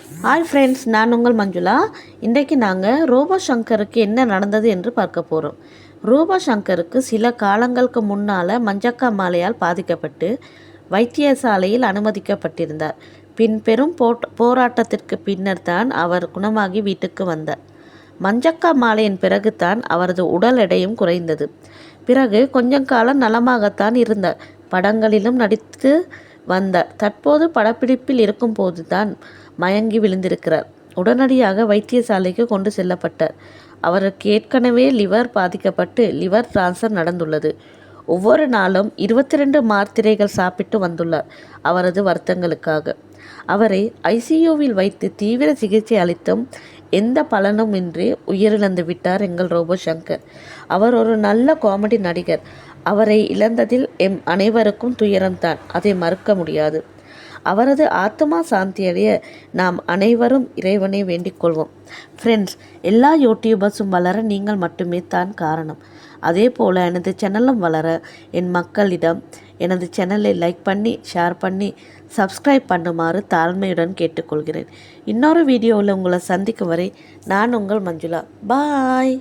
Hi friends, நான் உங்கள் மஞ்சுளா. இன்றைக்கு நாங்கள் ரோபோ சங்கருக்கு என்ன நடந்தது என்று பார்க்க போகிறோம். ரோபோ சங்கருக்கு சில காலங்களுக்கு முன்னால் மஞ்சக்கா மாலையால் பாதிக்கப்பட்டு வைத்தியசாலையில் அனுமதிக்கப்பட்டிருந்தார். பின் பெரும் போராட்டத்திற்கு பின்னர் தான் அவர் குணமாகி வீட்டுக்கு வந்தார். மஞ்சக்கா மாலையின் பிறகு தான் அவரது உடல் எடையும் குறைந்தது. பிறகு கொஞ்சம் காலம் நலமாகத்தான் இருந்தார். படங்களிலும் நடித்து வந்தார். தற்போது படப்பிடிப்பில் இருக்கும்போது தான் மயங்கி விழுந்திருக்கிறார். உடனடியாக வைத்தியசாலைக்கு கொண்டு செல்லப்பட்டார். அவருக்கு ஏற்கனவே லிவர் பாதிக்கப்பட்டு லிவர் டிரான்ஸ்ஃபர் நடந்துள்ளது. ஒவ்வொரு நாளும் 22 மாத்திரைகள் சாப்பிட்டு வந்துள்ளார். அவரது வருத்தங்களுக்காக அவரை ஐசியூவில் வைத்து தீவிர சிகிச்சை அளித்தும் எந்த பலனும் இன்றி உயிரிழந்து விட்டார் எங்கள் ரோபோ சங்கர். அவர் ஒரு நல்ல காமெடி நடிகர். அவரை இழந்ததில் அனைவருக்கும் துயரம்தான், அதை மறுக்க முடியாது. அவரது ஆத்மா சாந்தியடைய நாம் அனைவரும் இறைவனை வேண்டிக் கொள்வோம். ஃப்ரெண்ட்ஸ், எல்லா யூடியூபர்ஸும் வளர நீங்கள் மட்டுமே தான் காரணம். அதே போல் எனது சேனலும் வளர என் மக்களிடம் எனது சேனலை லைக் பண்ணி, ஷேர் பண்ணி, சப்ஸ்கிரைப் பண்ணுமாறு தாழ்மையுடன் கேட்டுக்கொள்கிறேன். இன்னொரு வீடியோவில் உங்களை சந்திக்கும் வரை நான் உங்கள் மஞ்சுளா. பாய்.